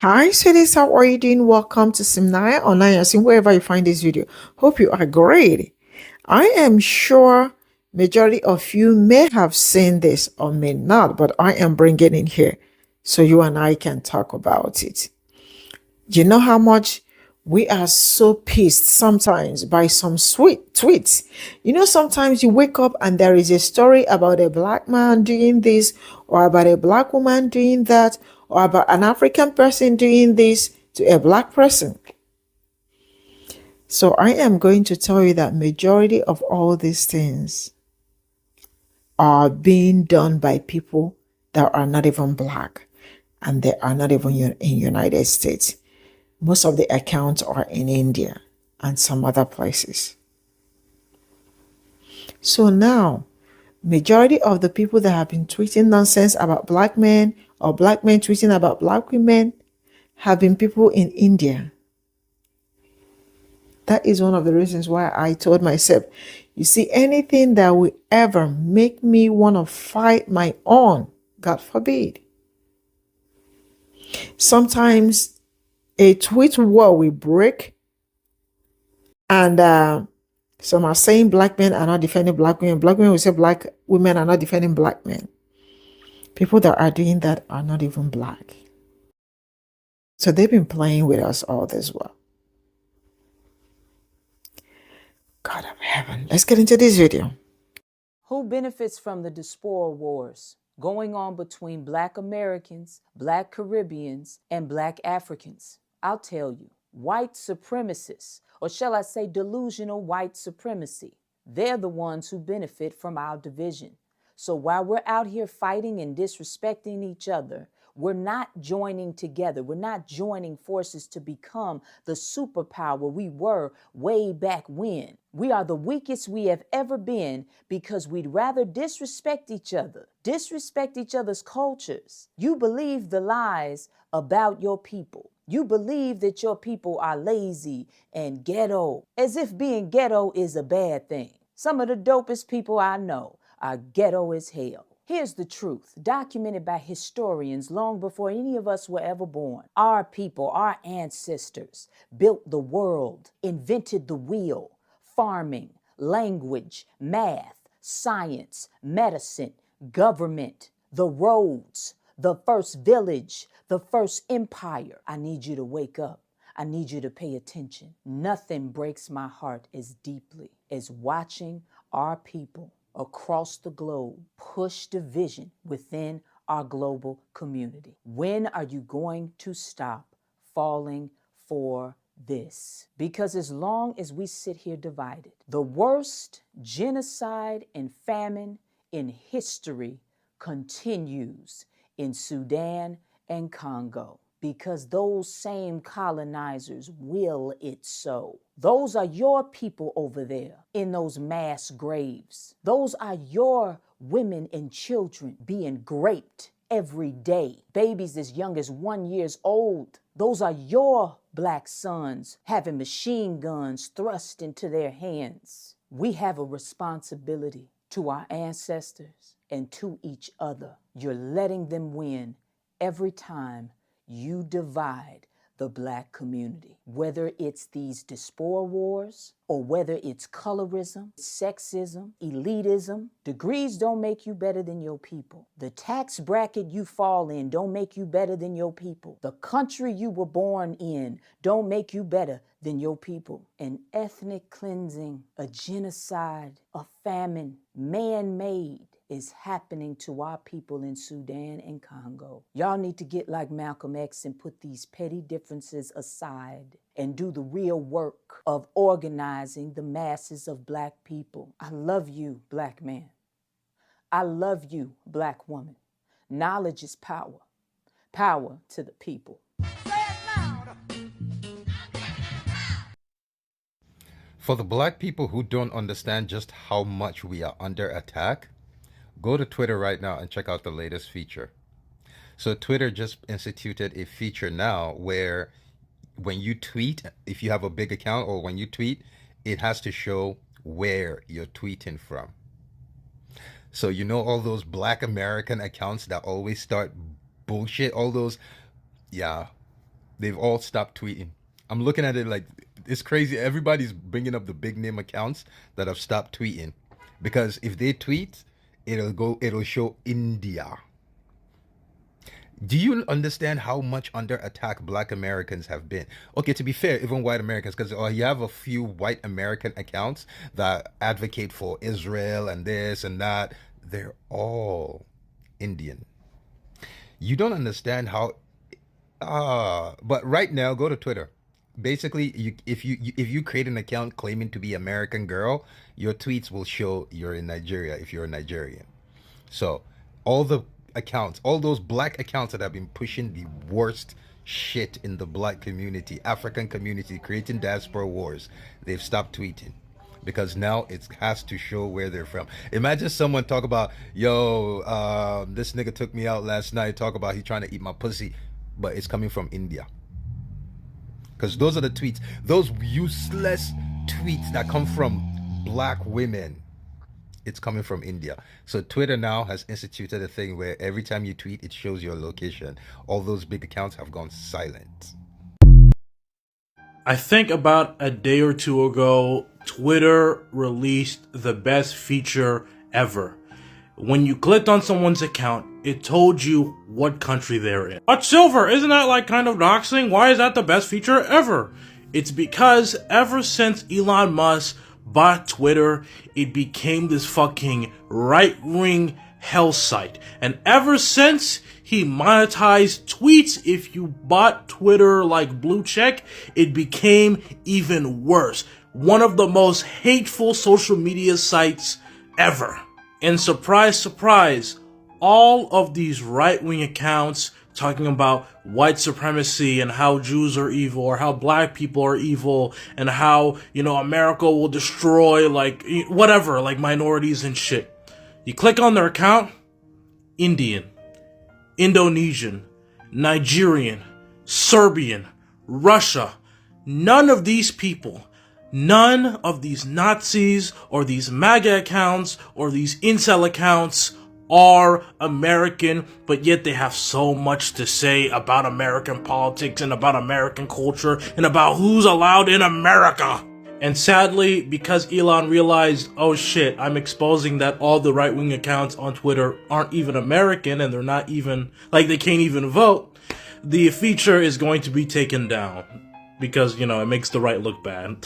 Hi, sweeties. How are you doing? Welcome to Simnaya or Nayasin, wherever you find this video. Hope you are great. I am sure majority of you may have seen this or may not, but I am bringing it here so you and I can talk about it. You know how much we are so pissed sometimes by some sweet tweets. You know, sometimes you wake up and there is a story about a black man doing this, or about a black woman doing that, or about an African person doing this to a black person. So I am going to tell you that majority of all these things are being done by people that are not even black, and they are not even in United States. Most of the accounts are in India and some other places. So now, majority of the people that have been tweeting nonsense about black men or black men tweeting about black women have been people in India. That is one of the reasons why I told myself, you see, anything that will ever make me want to fight my own, God forbid. Sometimes a tweet war will break, and some are saying black men are not defending black women. Black women will say black women are not defending black men. People that are doing that are not even black. So they've been playing with us all this while. God of heaven. Let's get into this video. Who benefits from the diaspora wars going on between Black Americans, Black Caribbeans, and Black Africans? I'll tell you, white supremacists, or shall I say delusional white supremacy. They're the ones who benefit from our division. So while we're out here fighting and disrespecting each other, we're not joining together. We're not joining forces to become the superpower we were way back when. We are the weakest we have ever been because we'd rather disrespect each other, disrespect each other's cultures. You believe the lies about your people. You believe that your people are lazy and ghetto, as if being ghetto is a bad thing. Some of the dopest people I know are ghetto as hell. Here's the truth, documented by historians long before any of us were ever born. Our people, our ancestors, built the world, invented the wheel, farming, language, math, science, medicine, government, the roads, the first village, the first empire. I need you to wake up. I need you to pay attention. Nothing breaks my heart as deeply as watching our people across the globe push division within our global community. When are you going to stop falling for this? Because as long as we sit here divided, the worst genocide and famine in history continues in Sudan and Congo, because those same colonizers will it so. Those are your people over there in those mass graves. Those are your women and children being raped every day. Babies as young as 1 year old. Those are your black sons having machine guns thrust into their hands. We have a responsibility to our ancestors and to each other. You're letting them win every time you divide the black community, whether it's these diaspora wars or whether it's colorism, sexism, elitism. Degrees don't make you better than your people. The tax bracket you fall in don't make you better than your people. The country you were born in don't make you better than your people. An ethnic cleansing, a genocide, a famine, man-made, is happening to our people in Sudan and Congo. Y'all need to get like Malcolm X and put these petty differences aside and do the real work of organizing the masses of black people. I love you, black man. I love you, black woman. Knowledge is power. Power to the people. For the black people who don't understand just how much we are under attack, go to Twitter right now and check out the latest feature. So Twitter just instituted a feature now where when you tweet, if you have a big account or when you tweet, it has to show where you're tweeting from. So you know all those black American accounts that always start bullshit, all those, yeah, They've all stopped tweeting. I'm looking at it like it's crazy. Everybody's bringing up the big name accounts that have stopped tweeting because if they tweet, it'll show India. Do you understand how much under attack Black Americans have been? Okay, to be fair, even white Americans, because you have a few white American accounts that advocate for Israel and this and that. They're all Indian. You don't understand how. But right now, go to Twitter. Basically, if you create an account claiming to be American girl, your tweets will show you're in Nigeria if you're a Nigerian. So all the accounts, all those black accounts that have been pushing the worst shit in the black community, African community, creating diaspora wars, they've stopped tweeting because now it has to show where they're from. Imagine someone talk about, yo, this nigga took me out last night, talk about he trying to eat my pussy, but it's coming from India. Because those are the tweets, those useless tweets that come from black women. It's coming from India. So Twitter now has instituted a thing where every time you tweet, it shows your location. All those big accounts have gone silent. I think about a day or two ago, Twitter released the best feature ever. When you clicked on someone's account, it told you what country they're in. But Silver, isn't that like kind of doxing? Why is that the best feature ever? It's because ever since Elon Musk bought Twitter, it became this fucking right-wing hell site. And ever since he monetized tweets, if you bought Twitter like blue check, it became even worse. One of the most hateful social media sites ever. And surprise, surprise, all of these right-wing accounts talking about white supremacy and how Jews are evil or how black people are evil and how, America will destroy, whatever, minorities and shit. You click on their account, Indian, Indonesian, Nigerian, Serbian, Russia. None of these people, none of these Nazis or these MAGA accounts or these incel accounts are American, but yet they have so much to say about American politics and about American culture and about who's allowed in America. And sadly, because Elon realized, oh shit, I'm exposing that all the right-wing accounts on Twitter aren't even American and they're not even, they can't even vote, the feature is going to be taken down because, it makes the right look bad.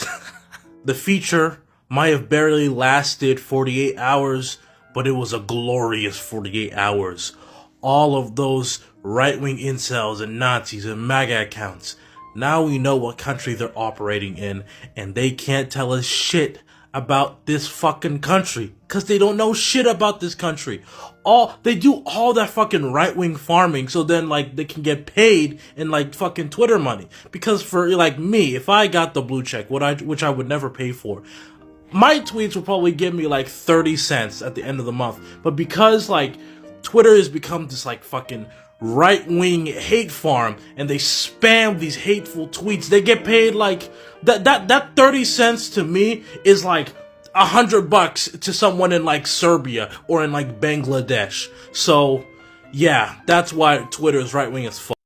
The feature might have barely lasted 48 hours, but it was a glorious 48 hours. All of those right-wing incels and Nazis and MAGA accounts, now we know what country they're operating in, and they can't tell us shit about this fucking country, because they don't know shit about this country. They do all that fucking right-wing farming, so then, they can get paid in, fucking Twitter money. Because for, me, if I got the blue check, which I would never pay for, my tweets will probably give me 30 cents at the end of the month. But because Twitter has become this fucking right-wing hate farm and they spam these hateful tweets, they get paid that 30 cents to me is $100 to someone in Serbia or in Bangladesh. So yeah, that's why Twitter is right-wing as fuck.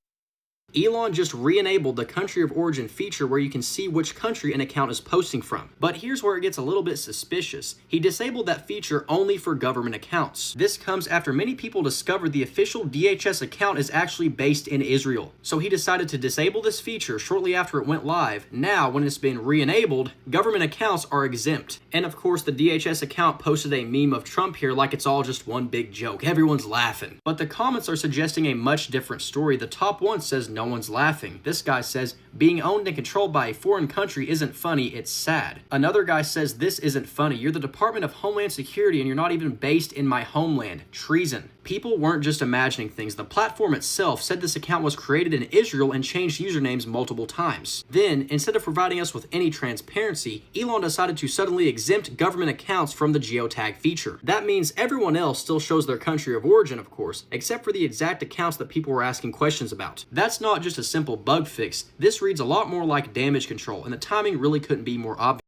Elon just re-enabled the country of origin feature where you can see which country an account is posting from. But here's where it gets a little bit suspicious. He disabled that feature only for government accounts. This comes after many people discovered the official DHS account is actually based in Israel. So he decided to disable this feature shortly after it went live. Now, when it's been re-enabled, government accounts are exempt. And of course, the DHS account posted a meme of Trump here like it's all just one big joke. Everyone's laughing. But the comments are suggesting a much different story. The top one says no one's laughing. This guy says, being owned and controlled by a foreign country isn't funny, it's sad. Another guy says, this isn't funny. You're the Department of Homeland Security and you're not even based in my homeland. Treason. People weren't just imagining things. The platform itself said this account was created in Israel and changed usernames multiple times. Then, instead of providing us with any transparency, Elon decided to suddenly exempt government accounts from the geotag feature. That means everyone else still shows their country of origin, of course, except for the exact accounts that people were asking questions about. That's not just a simple bug fix. This reads a lot more like damage control, and the timing really couldn't be more obvious.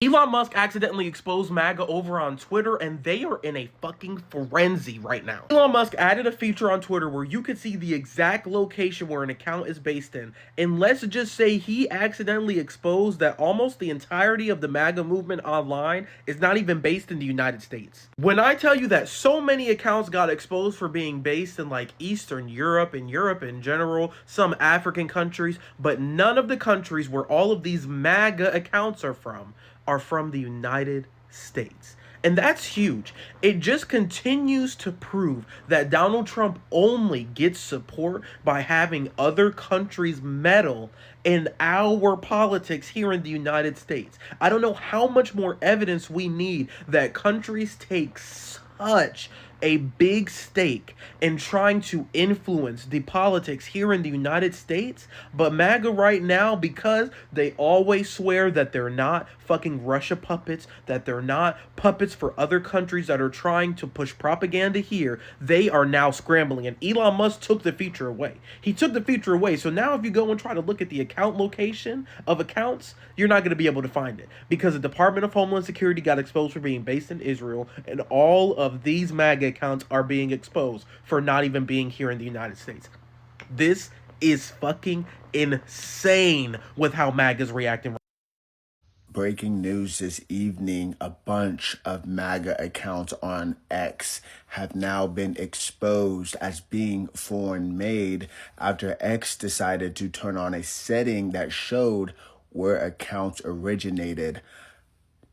Elon Musk accidentally exposed MAGA over on Twitter, and they are in a fucking frenzy right now. Elon Musk added a feature on Twitter where you could see the exact location where an account is based in, and let's just say he accidentally exposed that almost the entirety of the MAGA movement online is not even based in the United States. When I tell you that so many accounts got exposed for being based in like Eastern Europe and Europe in general, some African countries, but none of the countries where all of these MAGA accounts are from the United States. And that's huge. It just continues to prove that Donald Trump only gets support by having other countries meddle in our politics here in the United States. I don't know how much more evidence we need that countries take such a big stake in trying to influence the politics here in the United States, but MAGA right now, because they always swear that they're not fucking Russia puppets, that they're not puppets for other countries that are trying to push propaganda here, they are now scrambling, and Elon Musk took the feature away. He took the feature away, so now if you go and try to look at the account location of accounts, you're not going to be able to find it, because the Department of Homeland Security got exposed for being based in Israel, and all of these MAGA accounts are being exposed for not even being here in the United States. This is fucking insane with how MAGA's reacting. Breaking news this evening, a bunch of MAGA accounts on X have now been exposed as being foreign made after X decided to turn on a setting that showed where accounts originated.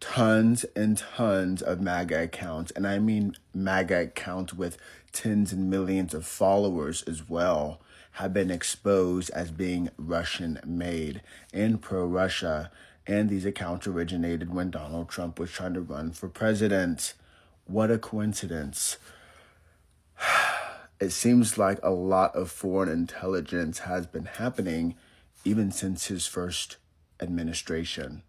Tons and tons of MAGA accounts, and I mean MAGA accounts with tens and millions of followers as well, have been exposed as being Russian-made and pro-Russia, and these accounts originated when Donald Trump was trying to run for president. What a coincidence. It seems like a lot of foreign intelligence has been happening even since his first administration.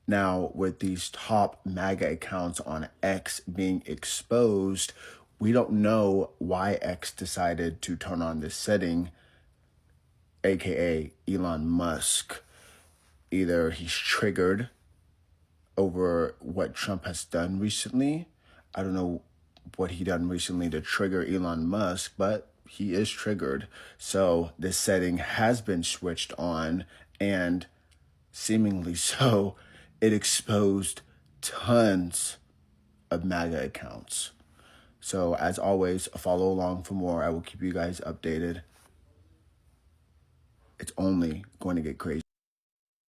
Now, with these top MAGA accounts on X being exposed, we don't know why X decided to turn on this setting, aka Elon Musk. Either he's triggered over what Trump has done recently. I don't know what he done recently to trigger Elon Musk, but he is triggered. So this setting has been switched on, and seemingly so, it exposed tons of MAGA accounts. So as always, follow along for more. I will keep you guys updated. It's only going to get crazy.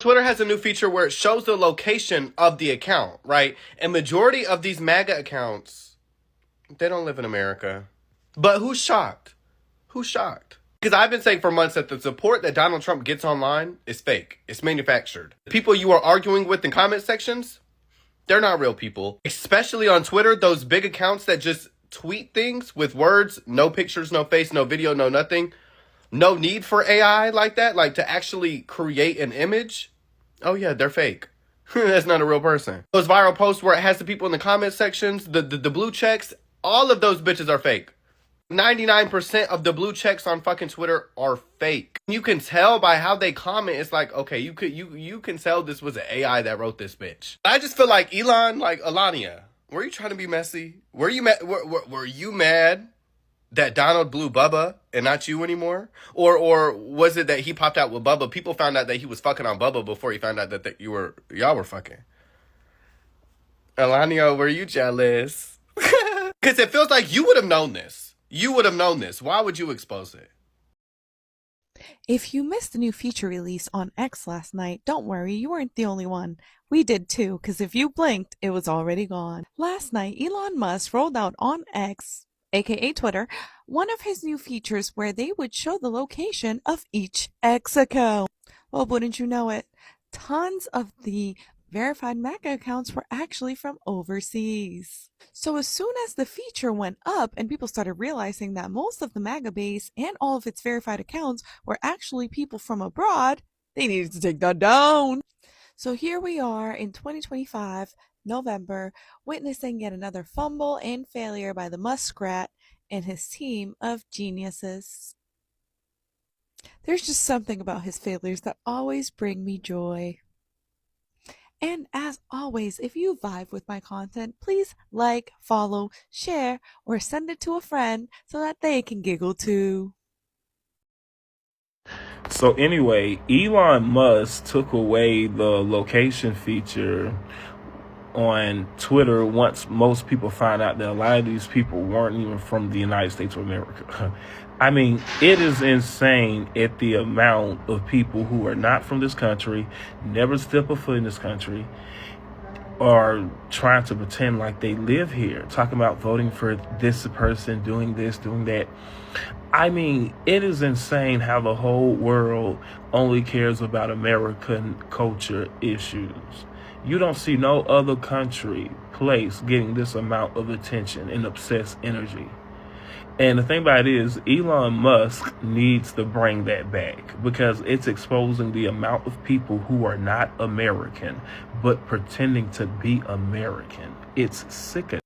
Twitter has a new feature where it shows the location of the account, right? And majority of these MAGA accounts, they don't live in America. But who's shocked? Who's shocked? Because I've been saying for months that the support that Donald Trump gets online is fake. It's manufactured. The people you are arguing with in comment sections, they're not real people. Especially on Twitter, those big accounts that just tweet things with words, no pictures, no face, no video, no nothing. No need for AI like that, like to actually create an image. Oh yeah, they're fake. That's not a real person. Those viral posts where it has the people in the comment sections, the blue checks, all of those bitches are fake. 99% of the blue checks on fucking Twitter are fake. You can tell by how they comment. It's like, okay, you can tell this was an AI that wrote this bitch. I just feel like Elon, like Alania, were you trying to be messy? Were you mad that Donald blew Bubba and not you anymore? Or was it that he popped out with Bubba? People found out that he was fucking on Bubba before he found out that y'all were fucking. Alania, were you jealous? Because it feels like you would have known this. You would have known this. Why would you expose it? If you missed the new feature release on X last night, don't worry, you weren't the only one. We did too, because if you blinked, it was already gone. Last night, Elon Musk rolled out on X, aka Twitter, one of his new features where they would show the location of each X account. Well, wouldn't you know it? Tons of the verified MAGA accounts were actually from overseas. So as soon as the feature went up and people started realizing that most of the MAGA base and all of its verified accounts were actually people from abroad, they needed to take that down. So here we are in 2025, November, witnessing yet another fumble and failure by the Muskrat and his team of geniuses. There's just something about his failures that always bring me joy. And as always, if you vibe with my content, please like, follow, share, or send it to a friend so that they can giggle too. So anyway, Elon Musk took away the location feature on Twitter once most people found out that a lot of these people weren't even from the United States of America. I mean, it is insane at the amount of people who are not from this country, never step a foot in this country, are trying to pretend like they live here, talking about voting for this person, doing this, doing that. I mean, it is insane how the whole world only cares about American culture issues. You don't see no other country, place getting this amount of attention and obsessed energy. And the thing about it is, Elon Musk needs to bring that back because it's exposing the amount of people who are not American, but pretending to be American. It's sickening.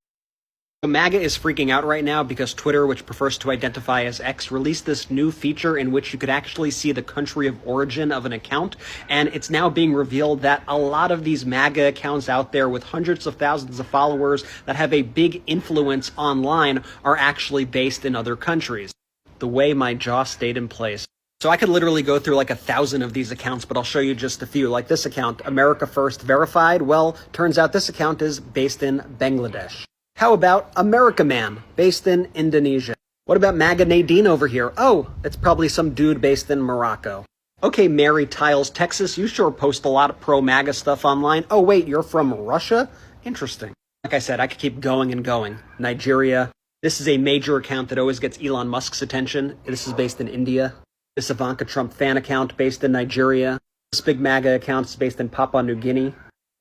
MAGA is freaking out right now because Twitter, which prefers to identify as X, released this new feature in which you could actually see the country of origin of an account. And it's now being revealed that a lot of these MAGA accounts out there with hundreds of thousands of followers that have a big influence online are actually based in other countries. The way my jaw stayed in place. So I could literally go through like 1,000 of these accounts, but I'll show you just a few. Like this account, America First Verified. Well, turns out this account is based in Bangladesh. How about America Man, based in Indonesia? What about MAGA Nadine over here? Oh, it's probably some dude based in Morocco. Okay, Mary Tiles, Texas, you sure post a lot of pro-MAGA stuff online. Oh wait, you're from Russia? Interesting. Like I said, I could keep going and going. Nigeria. This is a major account that always gets Elon Musk's attention. This is based in India. This Ivanka Trump fan account based in Nigeria. This big MAGA account is based in Papua New Guinea.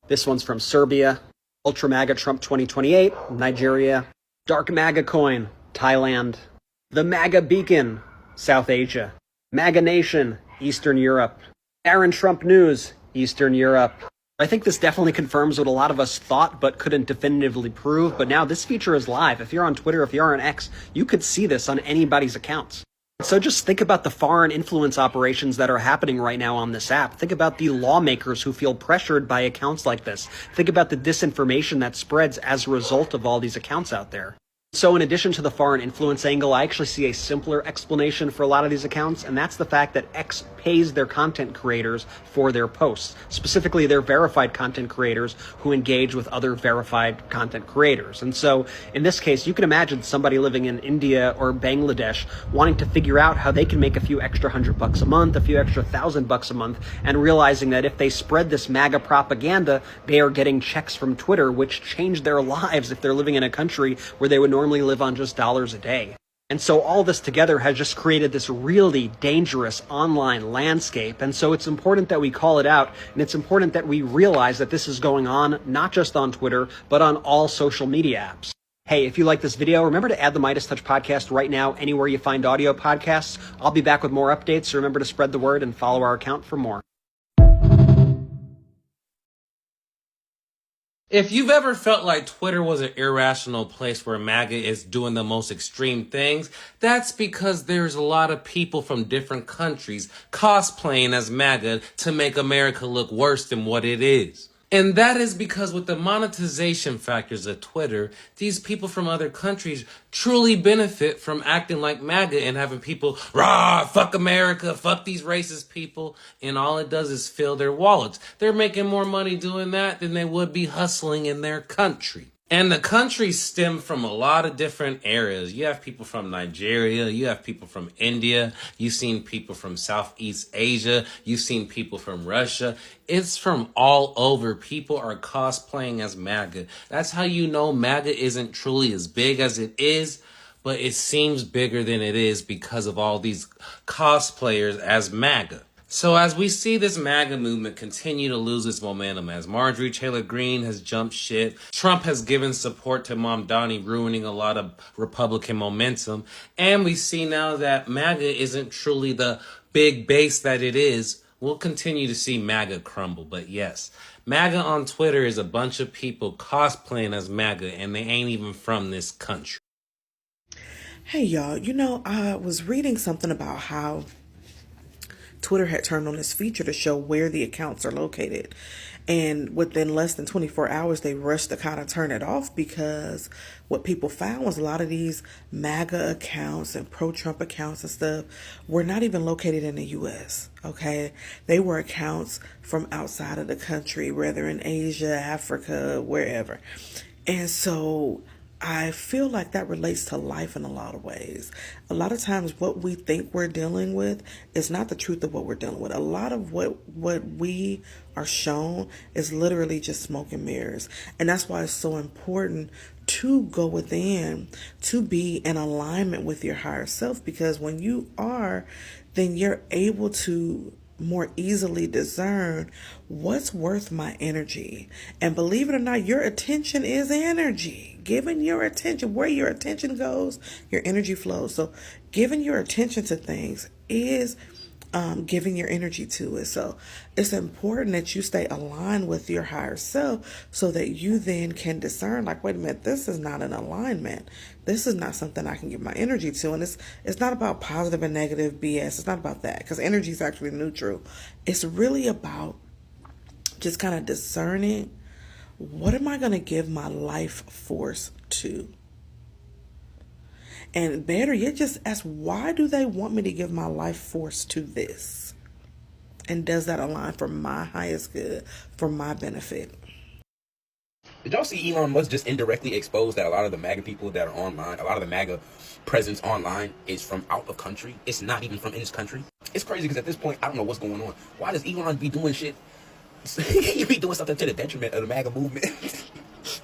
This one's from Serbia. Ultra MAGA Trump 2028, Nigeria. Dark MAGA Coin, Thailand. The MAGA Beacon, South Asia. MAGA Nation, Eastern Europe. Aaron Trump News, Eastern Europe. I think this definitely confirms what a lot of us thought but couldn't definitively prove, but now this feature is live. If you're on Twitter, if you're on X, you could see this on anybody's accounts. So just think about the foreign influence operations that are happening right now on this app. Think about the lawmakers who feel pressured by accounts like this. Think about the disinformation that spreads as a result of all these accounts out there. So in addition to the foreign influence angle, I actually see a simpler explanation for a lot of these accounts, and that's the fact that X pays their content creators for their posts, specifically their verified content creators who engage with other verified content creators. And so in this case, you can imagine somebody living in India or Bangladesh wanting to figure out how they can make a few extra $100 a month, a few extra $1,000 a month, and realizing that if they spread this MAGA propaganda, they are getting checks from Twitter, which change their lives if they're living in a country where they would normally live on just dollars a day. And so all this together has just created this really dangerous online landscape. And so it's important that we call it out, and it's important that we realize that this is going on not just on Twitter, but on all social media apps. Hey, if you like this video, remember to add the Midas Touch podcast right now anywhere you find audio podcasts. I'll be back with more updates, so remember to spread the word and follow our account for more. If you've ever felt like Twitter was an irrational place where MAGA is doing the most extreme things, that's because there's a lot of people from different countries cosplaying as MAGA to make America look worse than what it is. And that is because with the monetization factors of Twitter, these people from other countries truly benefit from acting like MAGA and having people, rah, fuck America, fuck these racist people. And all it does is fill their wallets. They're making more money doing that than they would be hustling in their country. And the countries stem from a lot of different areas. You have people from Nigeria, you have people from India, you've seen people from Southeast Asia, you've seen people from Russia. It's from all over. People are cosplaying as MAGA. That's how you know MAGA isn't truly as big as it is, but it seems bigger than it is because of all these cosplayers as MAGA. So as we see this MAGA movement continue to lose its momentum, as Marjorie Taylor Greene has jumped ship, Trump has given support to Mamdani, ruining a lot of Republican momentum, and we see now that MAGA isn't truly the big base that it is, we'll continue to see MAGA crumble. But yes, MAGA on Twitter is a bunch of people cosplaying as MAGA, and they ain't even from this country. Hey y'all, I was reading something about how Twitter had turned on this feature to show where the accounts are located. And within less than 24 hours, they rushed to kind of turn it off because what people found was a lot of these MAGA accounts and pro-Trump accounts and stuff were not even located in the U.S., okay? They were accounts from outside of the country, whether in Asia, Africa, wherever. And so I feel like that relates to life in a lot of ways. A lot of times what we think we're dealing with is not the truth of what we're dealing with. A lot of what we are shown is literally just smoke and mirrors. And that's why it's so important to go within, to be in alignment with your higher self, because when you are, then you're able to more easily discern what's worth my energy. And believe it or not, your attention is energy. Giving your attention, where your attention goes, your energy flows. So giving your attention to things is giving your energy to it. So it's important that you stay aligned with your higher self so that you then can discern, like, wait a minute, this is not an alignment. This is not something I can give my energy to. And it's not about positive and negative BS. It's not about that, because energy is actually neutral. It's really about just kind of discerning, what am I going to give my life force to? And better yet, just ask, why do they want me to give my life force to this? And does that align for my highest good, for my benefit? Did y'all see Elon Musk just indirectly expose that a lot of the MAGA people that are online, a lot of the MAGA presence online is from out of country? It's not even from in this country. It's crazy because at this point, I don't know what's going on. Why does Elon be doing shit? He be doing something to the detriment of the MAGA movement.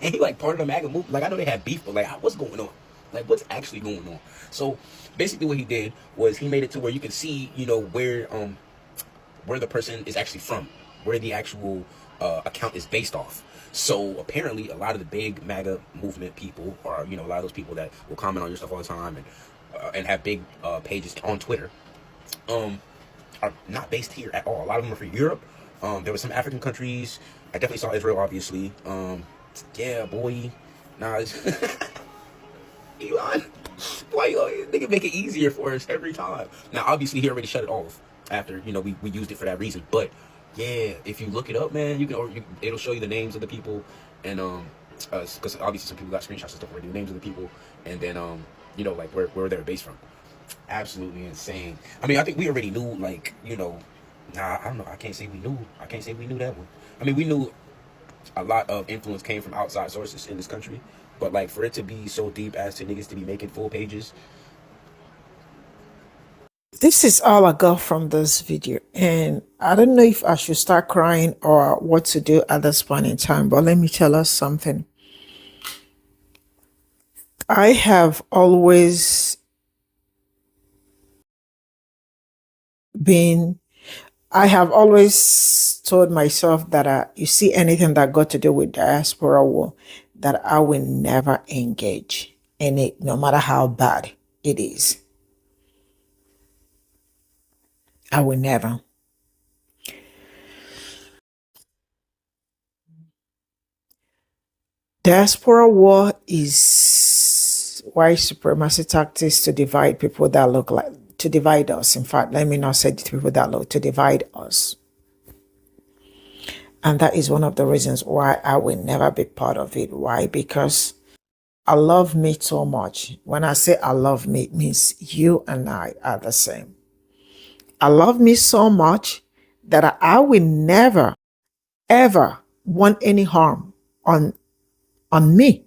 And he like part of the MAGA movement. Like, I know they had beef, but like, what's going on? Like, what's actually going on? So basically what he did was he made it to where you can see, you know, where the person is actually from, where the actual account is based off. So apparently a lot of the big MAGA movement people, or, you know, a lot of those people that will comment on your stuff all the time and have big pages on Twitter, are not based here at all. A lot of them are from Europe. There were some African countries. I definitely saw Israel, obviously. Yeah, boy. Nah, Elon, why you nigga make it easier for us every time? Now, obviously, he already shut it off after, you know, we used it for that reason. But yeah, if you look it up, man, you can, or it'll show you the names of the people, and because obviously some people got screenshots and stuff where the names of the people, and then you know, like where they're based from. Absolutely insane. I mean, I think we already knew, like, you know, nah, I don't know. I can't say we knew that one. I mean, we knew a lot of influence came from outside sources in this country, but like for it to be so deep as to niggas to be making full pages. This is all I got from this video, and I don't know if I should start crying or what to do at this point in time, but let me tell us something. I have always told myself that you see anything that got to do with diaspora war, that I will never engage in it, no matter how bad it is. I will never. Diaspora war is white supremacy tactics to divide people that look like, to divide us. In fact, let me not say the people that look, to divide us. And that is one of the reasons why I will never be part of it. Why? Because I love meat so much. When I say I love meat, it means you and I are the same. I love me so much that I will never, ever want any harm on me.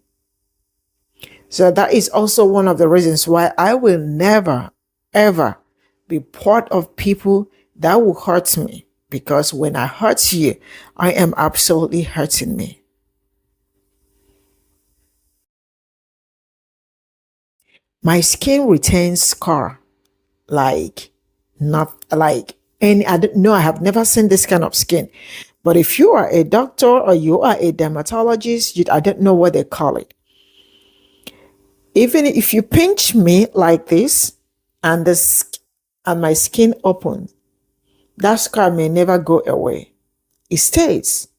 So that is also one of the reasons why I will never, ever be part of people that will hurt me. Because when I hurt you, I am absolutely hurting me. My skin retains scar, like not like any. I don't know. I have never seen this kind of skin. But if you are a doctor or you are a dermatologist, I don't know what they call it. Even if you pinch me like this, and my skin opens, that scar may never go away. It stays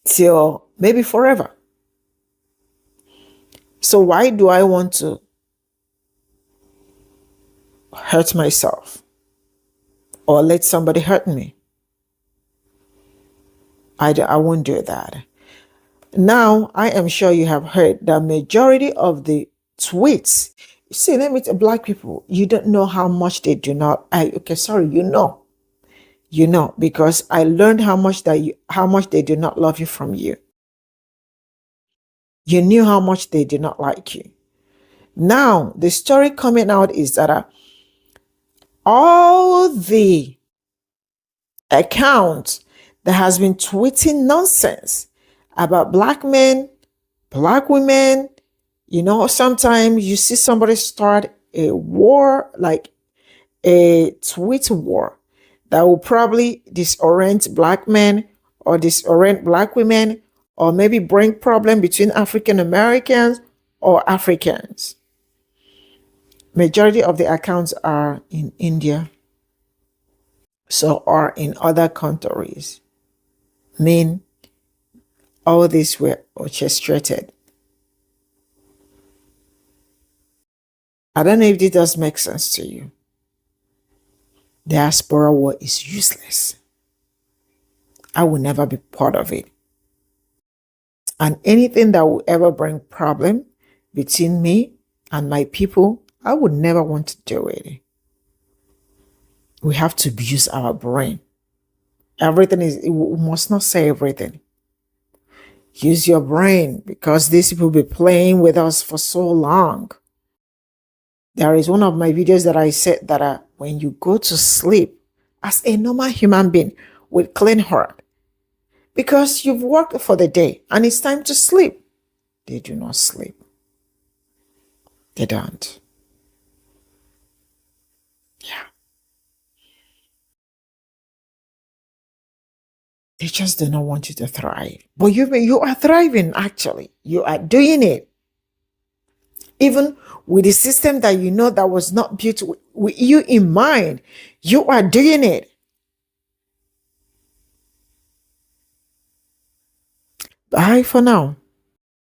till maybe forever. So why do I want to hurt myself or let somebody hurt me? I won't do that. Now, I am sure you have heard the majority of the tweets. See, let me tell black people, you don't know how much they do not. You know, because I learned how much they do not love you from you. You knew how much they did not like you. Now, the story coming out is that all the accounts that has been tweeting nonsense about black men, black women, sometimes you see somebody start a war, like a tweet war, that will probably disorient black men or disorient black women, or maybe bring problem between African Americans or Africans. Majority of the accounts are in India, so are in other countries. Mean all these were orchestrated. I don't know if this does make sense to you. Diaspora war is useless. I will never be part of it. And anything that will ever bring problem between me and my people, I would never want to do it. We have to use our brain. We must not say everything. Use your brain, because these people be playing with us for so long. There is one of my videos that I said that when you go to sleep as a normal human being with clean heart, because you've worked for the day and it's time to sleep, they do not sleep. They don't. Yeah. They just do not want you to thrive. But you are thriving, actually. You are doing it. Even with the system that that was not built with you in mind, you are doing it. Bye for now.